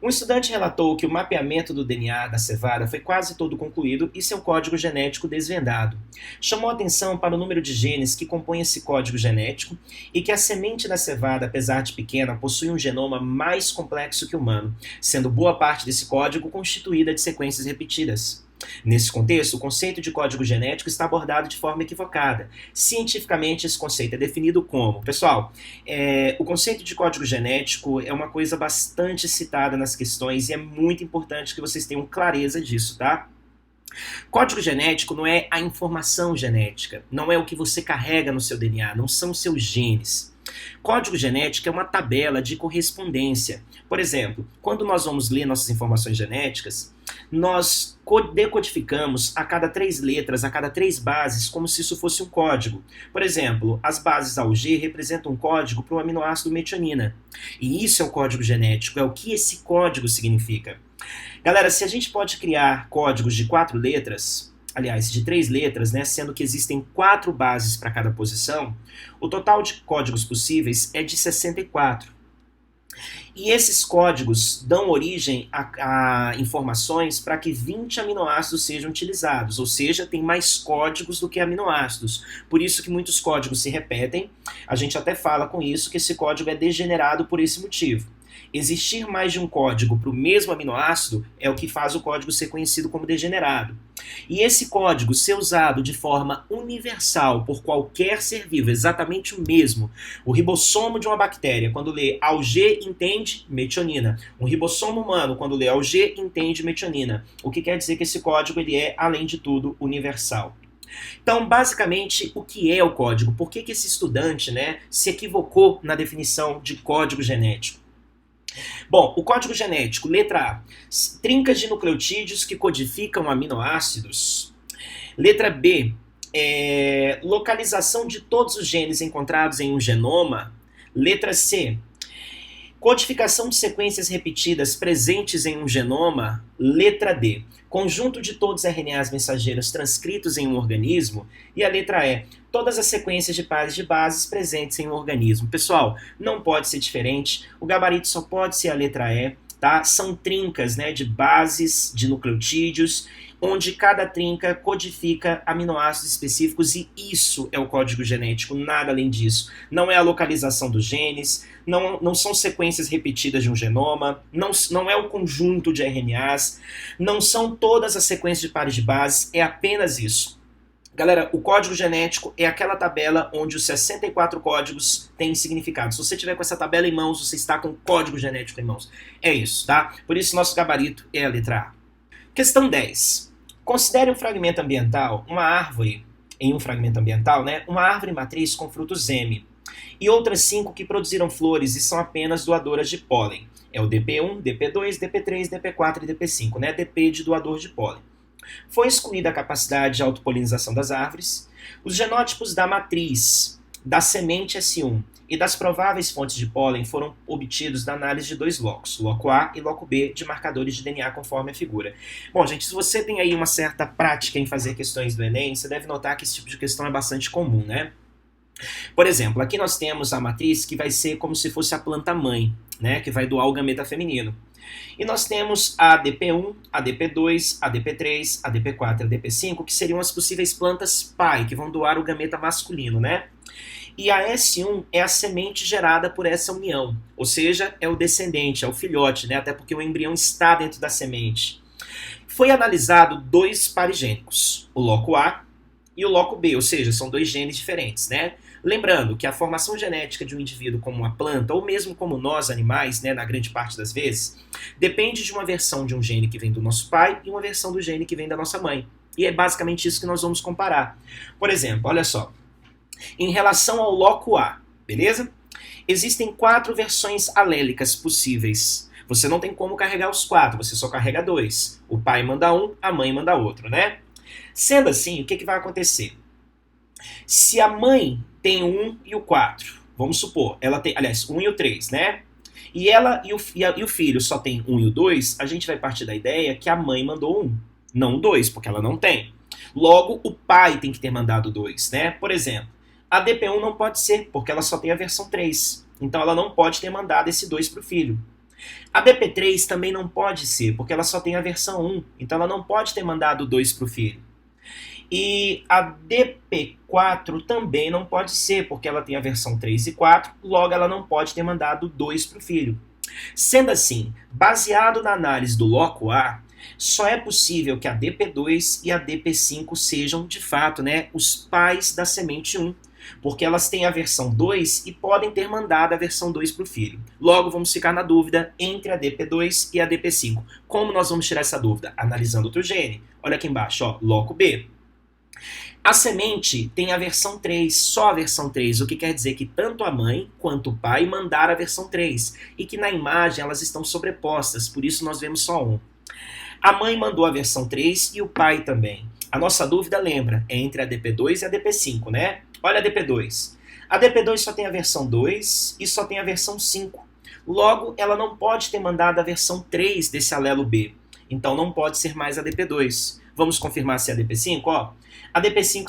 Um estudante relatou que o mapeamento do DNA da cevada foi quase todo concluído e seu código genético desvendado. Chamou atenção para o número de genes que compõem esse código genético e que a semente da cevada, apesar de pequena, possui um genoma mais complexo que o humano, sendo boa parte desse código constituída de sequências repetidas. Nesse contexto, o conceito de código genético está abordado de forma equivocada. Cientificamente, esse conceito é definido como... Pessoal, o conceito de código genético é uma coisa bastante citada nas questões e é muito importante que vocês tenham clareza disso, tá? Código genético não é a informação genética, não é o que você carrega no seu DNA, não são seus genes. Código genético é uma tabela de correspondência. Por exemplo, quando nós vamos ler nossas informações genéticas, nós decodificamos a cada 3 letras, a cada 3 bases, como se isso fosse um código. Por exemplo, as bases A ao G representam um código para o aminoácido metionina. E isso é o código genético, é o que esse código significa. Galera, se a gente pode criar códigos de 4 letras, aliás, de 3 letras, né, sendo que existem 4 bases para cada posição, o total de códigos possíveis é de 64. E esses códigos dão origem a informações para que 20 aminoácidos sejam utilizados, ou seja, tem mais códigos do que aminoácidos. Por isso que muitos códigos se repetem, a gente até fala com isso que esse código é degenerado por esse motivo. Existir mais de um código para o mesmo aminoácido é o que faz o código ser conhecido como degenerado. E esse código ser usado de forma universal por qualquer ser vivo, exatamente o mesmo. O ribossomo de uma bactéria, quando lê Alg, entende metionina. Um ribossomo humano, quando lê Alg, entende metionina. O que quer dizer que esse código ele é, além de tudo, universal. Então, basicamente, o que é o código? Por que esse estudante, né, se equivocou na definição de código genético? Bom, o código genético, letra A, trincas de nucleotídeos que codificam aminoácidos. Letra B, localização de todos os genes encontrados em um genoma. Letra C, codificação de sequências repetidas presentes em um genoma. Letra D, conjunto de todos os RNAs mensageiros transcritos em um organismo. E a letra E, todas as sequências de pares de bases presentes em um organismo. Pessoal, não pode ser diferente, o gabarito só pode ser a letra E, tá? São trincas, né, de bases, de nucleotídeos, onde cada trinca codifica aminoácidos específicos e isso é o código genético, nada além disso. Não é a localização dos genes, não são sequências repetidas de um genoma, não é o conjunto de RNAs, não são todas as sequências de pares de bases, é apenas isso. Galera, o código genético é aquela tabela onde os 64 códigos têm significado. Se você tiver com essa tabela em mãos, você está com o código genético em mãos. É isso, tá? Por isso, nosso gabarito é a letra A. Questão 10. Considere um fragmento ambiental, uma árvore, em um fragmento ambiental, né? Uma árvore matriz com frutos M. E outras 5 que produziram flores e são apenas doadoras de pólen. É o DP1, DP2, DP3, DP4 e DP5, né? DP de doador de pólen. Foi excluída a capacidade de autopolinização das árvores. Os genótipos da matriz, da semente S1 e das prováveis fontes de pólen foram obtidos da análise de 2 locos, loco A e loco B, de marcadores de DNA conforme a figura. Bom, gente, se você tem aí uma certa prática em fazer questões do Enem, você deve notar que esse tipo de questão é bastante comum, né? Por exemplo, aqui nós temos a matriz que vai ser como se fosse a planta-mãe, né, que vai doar o gameta feminino. E nós temos a DP1, a DP2, a DP3, a DP4 e a DP5, que seriam as possíveis plantas pai, que vão doar o gameta masculino, né? E a S1 é a semente gerada por essa união, ou seja, é o descendente, é o filhote, né? Até porque o embrião está dentro da semente. Foi analisado 2 pares gênicos, o loco A e o loco B, ou seja, são 2 genes diferentes, né? Lembrando que a formação genética de um indivíduo como uma planta, ou mesmo como nós, animais, né, na grande parte das vezes, depende de uma versão de um gene que vem do nosso pai e uma versão do gene que vem da nossa mãe. E é basicamente isso que nós vamos comparar. Por exemplo, olha só, Em relação ao loco A, beleza? Existem 4 versões alélicas possíveis. Você não tem como carregar os 4, você só carrega 2. O pai manda um, a mãe manda outro, né? Sendo assim, o que vai acontecer? Se a mãe tem o 1 e o 4, vamos supor, ela tem, aliás, 1 e o 3, né? E ela e o filho só tem 1 e o 2, a gente vai partir da ideia que a mãe mandou 1, não o 2, porque ela não tem. Logo, o pai tem que ter mandado 2, né? Por exemplo, a DP1 não pode ser, porque ela só tem a versão 3. Então ela não pode ter mandado esse 2 para o filho. A DP3 também não pode ser, porque ela só tem a versão 1. Então ela não pode ter mandado 2 para o filho. E a DP4 também não pode ser, porque ela tem a versão 3 e 4, logo ela não pode ter mandado 2 para o filho. Sendo assim, baseado na análise do loco A, só é possível que a DP2 e a DP5 sejam, de fato, né, os pais da semente 1, porque elas têm a versão 2 e podem ter mandado a versão 2 para o filho. Logo, vamos ficar na dúvida entre a DP2 e a DP5. Como nós vamos tirar essa dúvida? Analisando outro gene. Olha aqui embaixo, ó, loco B. A semente tem a versão 3, só a versão 3, o que quer dizer que tanto a mãe quanto o pai mandaram a versão 3, e que na imagem elas estão sobrepostas, por isso nós vemos só um. A mãe mandou a versão 3 e o pai também. A nossa dúvida, lembra, é entre a DP2 e a DP5, né? Olha a DP2. A DP2 só tem a versão 2 e só tem a versão 5. Logo, ela não pode ter mandado a versão 3 desse alelo B. Então não pode ser mais a DP2. Vamos confirmar se é a DP5? Ó, a DP5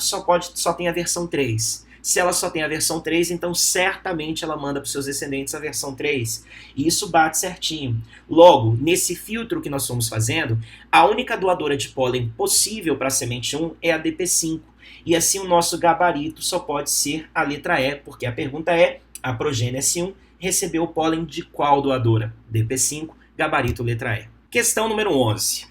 só tem a versão 3. Se ela só tem a versão 3, então certamente ela manda para os seus descendentes a versão 3. E isso bate certinho. Logo, nesse filtro que nós estamos fazendo, a única doadora de pólen possível para a semente 1 é a DP5. E assim o nosso gabarito só pode ser a letra E, porque a pergunta é, a progênie S1 recebeu o pólen de qual doadora? DP5, gabarito letra E. Questão número 11.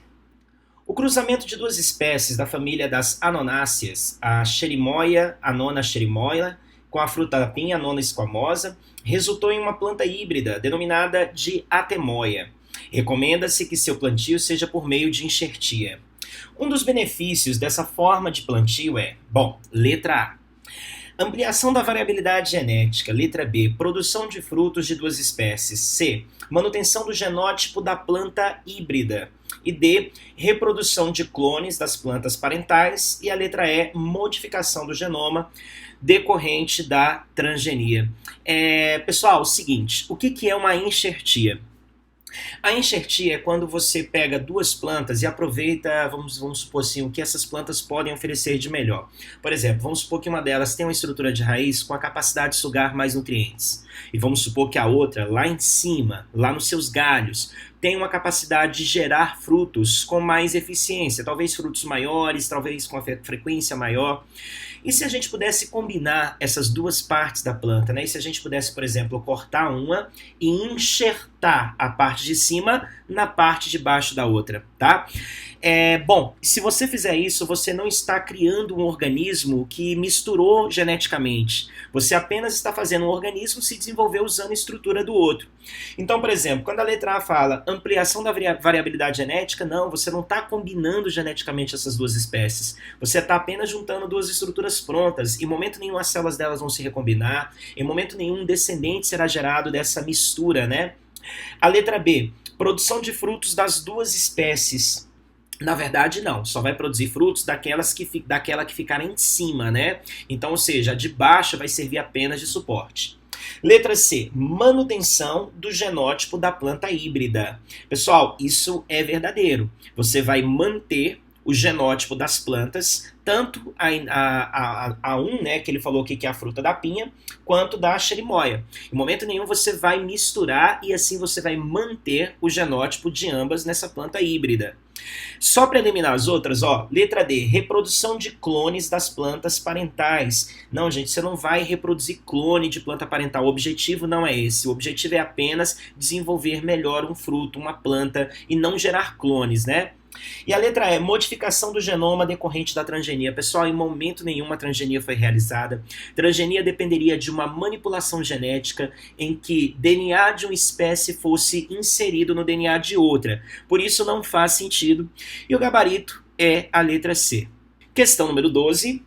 O cruzamento de duas espécies da família das anonáceas, a Cherimoia, a nona cherimoia, com a fruta da pinha, a nona esquamosa, resultou em uma planta híbrida denominada de atemoia. Recomenda-se que seu plantio seja por meio de enxertia. Um dos benefícios dessa forma de plantio é, bom, letra A, ampliação da variabilidade genética. Letra B, produção de frutos de duas espécies. C, manutenção do genótipo da planta híbrida. E D, reprodução de clones das plantas parentais. E a letra E, modificação do genoma decorrente da transgenia. Pessoal, o seguinte, o que é uma enxertia? A enxertia é quando você pega duas plantas e aproveita, vamos supor assim, o que essas plantas podem oferecer de melhor. Por exemplo, vamos supor que uma delas tem uma estrutura de raiz com a capacidade de sugar mais nutrientes. E vamos supor que a outra, lá em cima, lá nos seus galhos, tem uma capacidade de gerar frutos com mais eficiência, talvez frutos maiores, talvez com a frequência maior. E se a gente pudesse combinar essas duas partes da planta, né? E se a gente pudesse, por exemplo, cortar uma e enxertar a parte de cima na parte de baixo da outra, tá? Bom, se você fizer isso, você não está criando um organismo que misturou geneticamente. Você apenas está fazendo um organismo se desenvolver usando a estrutura do outro. Então, por exemplo, quando a letra A fala ampliação da variabilidade genética, não, você não está combinando geneticamente essas duas espécies. Você está apenas juntando duas estruturas prontas. Em momento nenhum as células delas vão se recombinar. Em momento nenhum um descendente será gerado dessa mistura, né? A letra B, produção de frutos das duas espécies. Na verdade, não. Só vai produzir frutos daquela que ficar em cima, né? Então, ou seja, a de baixo vai servir apenas de suporte. Letra C, manutenção do genótipo da planta híbrida. Pessoal, isso é verdadeiro. Você vai manter o genótipo das plantas, tanto a 1, né, que ele falou aqui que é a fruta da pinha, quanto da cherimoia. Em momento nenhum você vai misturar e assim você vai manter o genótipo de ambas nessa planta híbrida. Só para eliminar as outras, ó, letra D, reprodução de clones das plantas parentais. Não, gente, você não vai reproduzir clone de planta parental. O objetivo não é esse. O objetivo é apenas desenvolver melhor um fruto, uma planta, e não gerar clones, né? E a letra E, modificação do genoma decorrente da transgenia. Pessoal, em momento nenhum a transgenia foi realizada. Transgenia dependeria de uma manipulação genética em que DNA de uma espécie fosse inserido no DNA de outra. Por isso não faz sentido. E o gabarito é a letra C. Questão número 12.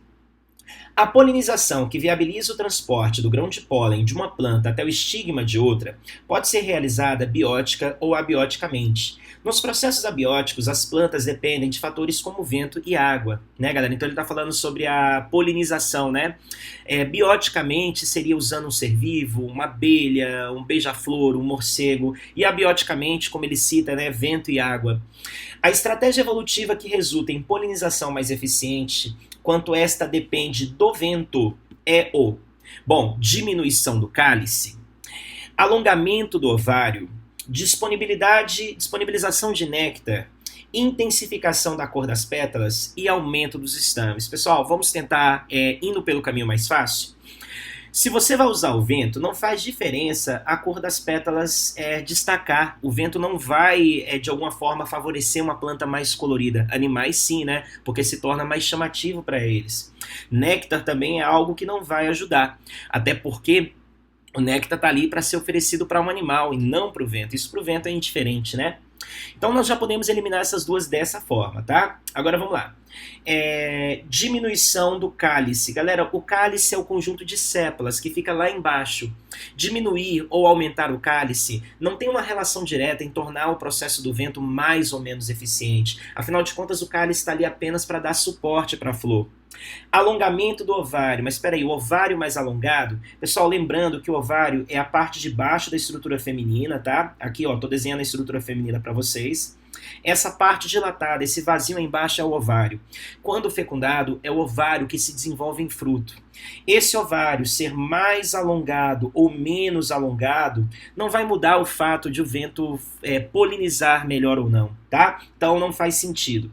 A polinização, que viabiliza o transporte do grão de pólen de uma planta até o estigma de outra, pode ser realizada biótica ou abioticamente. Nos processos abióticos, as plantas dependem de fatores como vento e água, né, galera? Então ele está falando sobre a polinização, né? Bioticamente seria usando um ser vivo, uma abelha, um beija-flor, um morcego, e abioticamente, como ele cita, né, vento e água. A estratégia evolutiva que resulta em polinização mais eficiente, quanto esta depende do vento, é o, bom, diminuição do cálice, alongamento do ovário, disponibilização de néctar, intensificação da cor das pétalas e aumento dos estames. Pessoal, vamos tentar indo pelo caminho mais fácil. Se você vai usar o vento, não faz diferença a cor das pétalas destacar. O vento não vai, de alguma forma, favorecer uma planta mais colorida. Animais sim, né? Porque se torna mais chamativo para eles. Néctar também é algo que não vai ajudar. Até porque o néctar está ali para ser oferecido para um animal e não para o vento. Isso para o vento é indiferente, né? Então nós já podemos eliminar essas duas dessa forma, tá? Agora vamos lá. Diminuição do cálice. Galera, o cálice é o conjunto de sépalas que fica lá embaixo. Diminuir ou aumentar o cálice não tem uma relação direta em tornar o processo do vento mais ou menos eficiente. Afinal de contas, o cálice está ali apenas para dar suporte para a flor. Alongamento do ovário, mas espera aí, o ovário mais alongado, pessoal, lembrando que o ovário é a parte de baixo da estrutura feminina, tá? Aqui, ó, tô desenhando a estrutura feminina para vocês. Essa parte dilatada, esse vazio aí embaixo é o ovário. Quando fecundado, é o ovário que se desenvolve em fruto. Esse ovário ser mais alongado ou menos alongado não vai mudar o fato de o vento polinizar melhor ou não, tá? Então não faz sentido.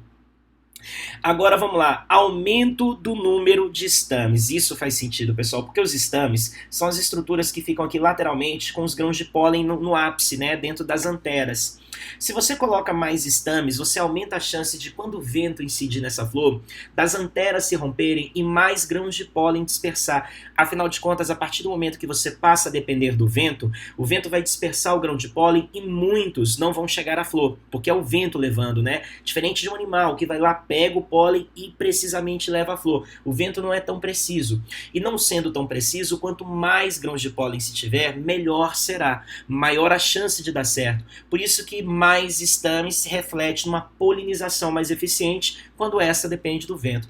Agora vamos lá, aumento do número de estames. Isso faz sentido, pessoal, porque os estames são as estruturas que ficam aqui lateralmente com os grãos de pólen no ápice, né, dentro das anteras. Se você coloca mais estames, você aumenta a chance de, quando o vento incidir nessa flor, das anteras se romperem e mais grãos de pólen dispersar. Afinal de contas, a partir do momento que você passa a depender do vento, o vento vai dispersar o grão de pólen e muitos não vão chegar à flor, porque é o vento levando, né? Diferente de um animal que vai lá, pega o pólen e precisamente leva a flor. O vento não é tão preciso. E não sendo tão preciso, quanto mais grãos de pólen se tiver, melhor será. Maior a chance de dar certo. Por isso que mais estames se reflete numa polinização mais eficiente quando essa depende do vento.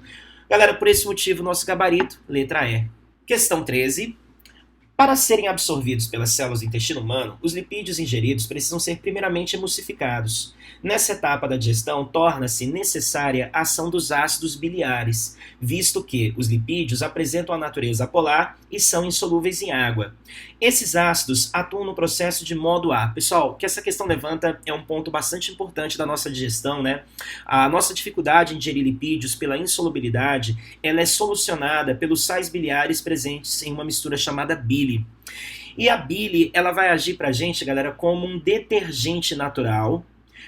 Galera, por esse motivo, nosso gabarito, letra E. Questão 13. Para serem absorvidos pelas células do intestino humano, os lipídios ingeridos precisam ser primeiramente emulsificados. Nessa etapa da digestão, torna-se necessária a ação dos ácidos biliares, visto que os lipídios apresentam a natureza apolar e são insolúveis em água. Esses ácidos atuam no processo de modo A. Pessoal, o que essa questão levanta é um ponto bastante importante da nossa digestão, né? A nossa dificuldade em digerir lipídios pela insolubilidade, ela é solucionada pelos sais biliares presentes em uma mistura chamada bile. E a bile, ela vai agir pra gente, galera, como um detergente natural,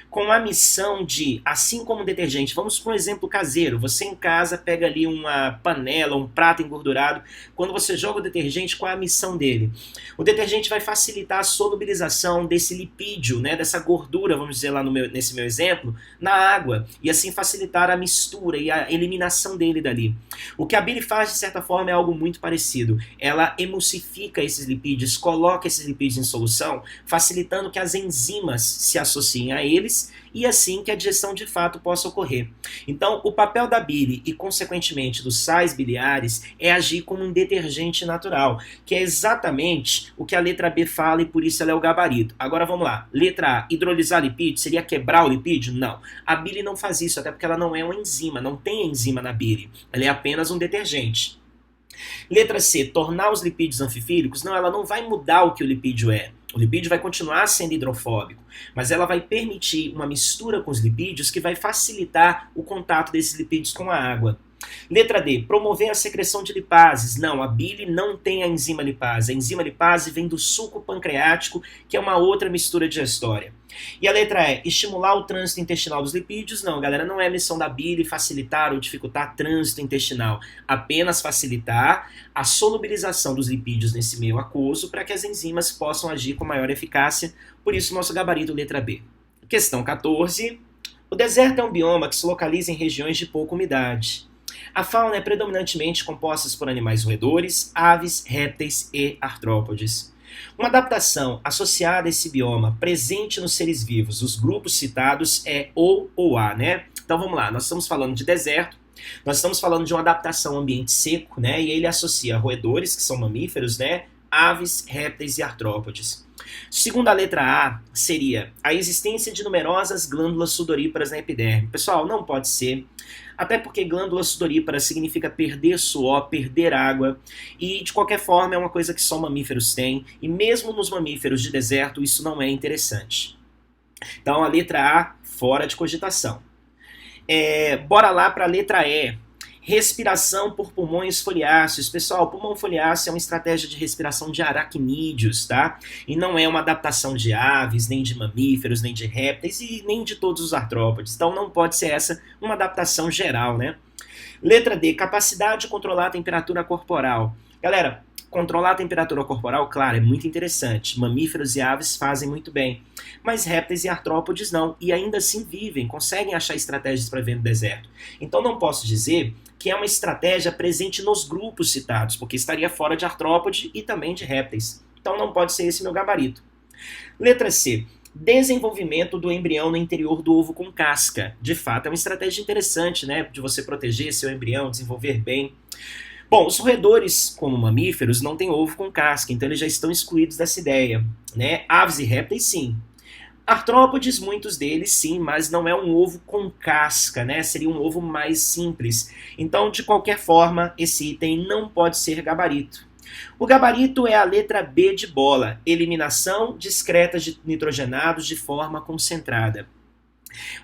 com a missão de, assim como um detergente, vamos para um exemplo caseiro, você em casa pega ali uma panela, um prato engordurado, quando você joga o detergente, qual é a missão dele? O detergente vai facilitar a solubilização desse lipídio, né, dessa gordura, vamos dizer lá nesse meu exemplo, na água, e assim facilitar a mistura e a eliminação dele dali. O que a bile faz, de certa forma, é algo muito parecido. Ela emulsifica esses lipídios, coloca esses lipídios em solução, facilitando que as enzimas se associem a eles, e assim que a digestão de fato possa ocorrer. Então, o papel da bile e, consequentemente, dos sais biliares é agir como um detergente natural, que é exatamente o que a letra B fala e por isso ela é o gabarito. Agora vamos lá. Letra A, hidrolisar lipídio, seria quebrar o lipídio? Não. A bile não faz isso, até porque ela não é uma enzima, não tem enzima na bile. Ela é apenas um detergente. Letra C, tornar os lipídios anfifílicos? Não, ela não vai mudar o que o lipídio é. O lipídio vai continuar sendo hidrofóbico, mas ela vai permitir uma mistura com os lipídios que vai facilitar o contato desses lipídios com a água. Letra D, promover a secreção de lipases. Não, a bile não tem a enzima lipase. A enzima lipase vem do suco pancreático, que é uma outra mistura digestória. E a letra E, estimular o trânsito intestinal dos lipídios. Não, galera, não é missão da bile facilitar ou dificultar trânsito intestinal. Apenas facilitar a solubilização dos lipídios nesse meio aquoso para que as enzimas possam agir com maior eficácia. Por isso, nosso gabarito, letra B. Questão 14. O deserto é um bioma que se localiza em regiões de pouca umidade. A fauna é predominantemente composta por animais roedores, aves, répteis e artrópodes. Uma adaptação associada a esse bioma presente nos seres vivos, os grupos citados é ou a, né? Então vamos lá, nós estamos falando de deserto, nós estamos falando de uma adaptação ao ambiente seco, né? E ele associa roedores, que são mamíferos, né? Aves, répteis e artrópodes. Segundo a letra A, seria a existência de numerosas glândulas sudoríparas na epiderme. Pessoal, não pode ser, até porque glândula sudorípara significa perder suor, perder água, e de qualquer forma é uma coisa que só mamíferos têm, e mesmo nos mamíferos de deserto isso não é interessante. Então a letra A, fora de cogitação. Bora lá para a letra E. Respiração por pulmões foliáceos. Pessoal, pulmão foliáceo é uma estratégia de respiração de aracnídeos, tá? E não é uma adaptação de aves, nem de mamíferos, nem de répteis e nem de todos os artrópodes. Então não pode ser essa uma adaptação geral, né? Letra D, capacidade de controlar a temperatura corporal. Galera, controlar a temperatura corporal, claro, é muito interessante. Mamíferos e aves fazem muito bem. Mas répteis e artrópodes não. E ainda assim vivem, conseguem achar estratégias para viver no deserto. Então não posso dizer que é uma estratégia presente nos grupos citados, porque estaria fora de artrópode e também de répteis. Então não pode ser esse meu gabarito. Letra C. Desenvolvimento do embrião no interior do ovo com casca. De fato, é uma estratégia interessante, né? De você proteger seu embrião, desenvolver bem. Bom, os roedores, como mamíferos, não têm ovo com casca, então eles já estão excluídos dessa ideia, né? Aves e répteis, sim. Artrópodes, muitos deles, sim, mas não é um ovo com casca, né? Seria um ovo mais simples. Então, de qualquer forma, esse item não pode ser gabarito. O gabarito é a letra B de bola, eliminação discreta de nitrogenados de forma concentrada.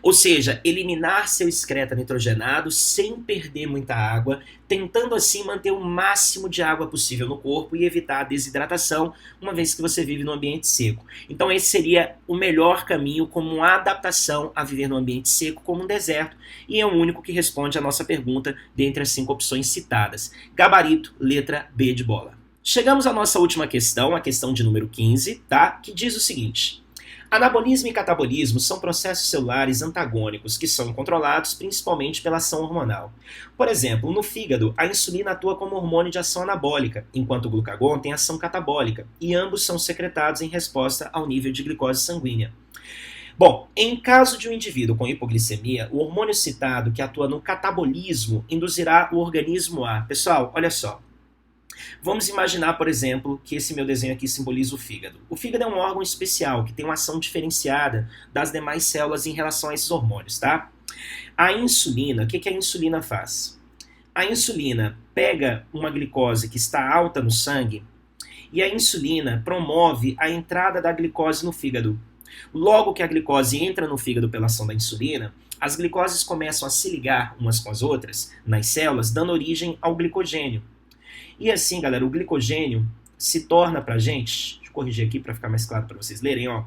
Ou seja, eliminar seu excreta nitrogenado sem perder muita água, tentando assim manter o máximo de água possível no corpo e evitar a desidratação, uma vez que você vive no ambiente seco. Então esse seria o melhor caminho como uma adaptação a viver no ambiente seco como um deserto, e é o único que responde à nossa pergunta dentre as 5 opções citadas. Gabarito, letra B de bola. Chegamos à nossa última questão, a questão de número 15, tá? Que diz o seguinte: anabolismo e catabolismo são processos celulares antagônicos que são controlados principalmente pela ação hormonal. Por exemplo, no fígado, a insulina atua como hormônio de ação anabólica, enquanto o glucagon tem ação catabólica, e ambos são secretados em resposta ao nível de glicose sanguínea. Bom, em caso de um indivíduo com hipoglicemia, o hormônio citado que atua no catabolismo induzirá o organismo a... Pessoal, olha só. Vamos imaginar, por exemplo, que esse meu desenho aqui simboliza o fígado. O fígado é um órgão especial que tem uma ação diferenciada das demais células em relação a esses hormônios, tá? A insulina, o que a insulina faz? A insulina pega uma glicose que está alta no sangue e a insulina promove a entrada da glicose no fígado. Logo que a glicose entra no fígado pela ação da insulina, as glicoses começam a se ligar umas com as outras nas células, dando origem ao glicogênio. E assim, galera, o glicogênio se torna pra gente, deixa eu corrigir aqui para ficar mais claro para vocês lerem, ó.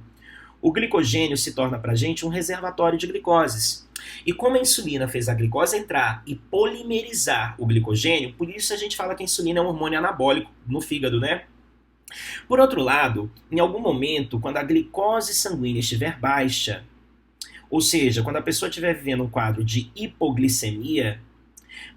O glicogênio se torna pra gente um reservatório de glicoses. E como a insulina fez a glicose entrar e polimerizar o glicogênio, por isso a gente fala que a insulina é um hormônio anabólico no fígado, né? Por outro lado, em algum momento, quando a glicose sanguínea estiver baixa, ou seja, quando a pessoa estiver vivendo um quadro de hipoglicemia,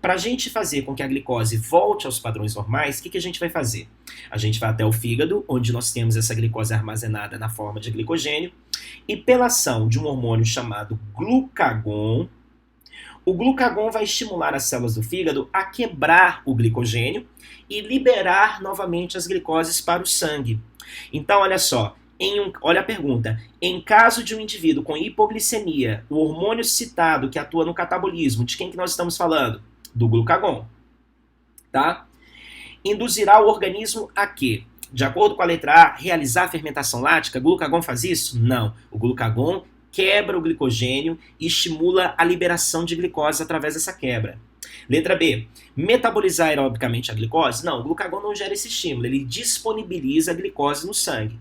para a gente fazer com que a glicose volte aos padrões normais, o que a gente vai fazer? A gente vai até o fígado, onde nós temos essa glicose armazenada na forma de glicogênio, e pela ação de um hormônio chamado glucagon, o glucagon vai estimular as células do fígado a quebrar o glicogênio e liberar novamente as glicoses para o sangue. Então, olha só, olha a pergunta. Em caso de um indivíduo com hipoglicemia, o hormônio citado que atua no catabolismo, de quem que nós estamos falando? Do glucagon, tá? Induzirá o organismo a quê? De acordo com a letra A, realizar a fermentação lática. O glucagon faz isso? Não. O glucagon quebra o glicogênio e estimula a liberação de glicose através dessa quebra. Letra B, metabolizar aerobicamente a glicose? Não, o glucagon não gera esse estímulo, ele disponibiliza a glicose no sangue.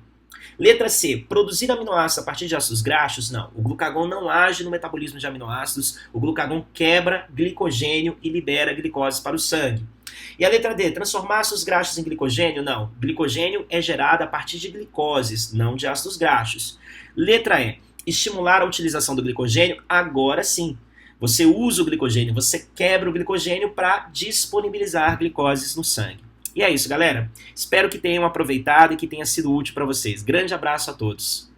Letra C, produzir aminoácidos a partir de ácidos graxos? Não, o glucagon não age no metabolismo de aminoácidos, o glucagon quebra glicogênio e libera glicose para o sangue. E a letra D, transformar ácidos graxos em glicogênio? Não, glicogênio é gerado a partir de glicoses, não de ácidos graxos. Letra E, estimular a utilização do glicogênio? Agora sim. Você usa o glicogênio, você quebra o glicogênio para disponibilizar glicoses no sangue. E é isso, galera. Espero que tenham aproveitado e que tenha sido útil para vocês. Grande abraço a todos.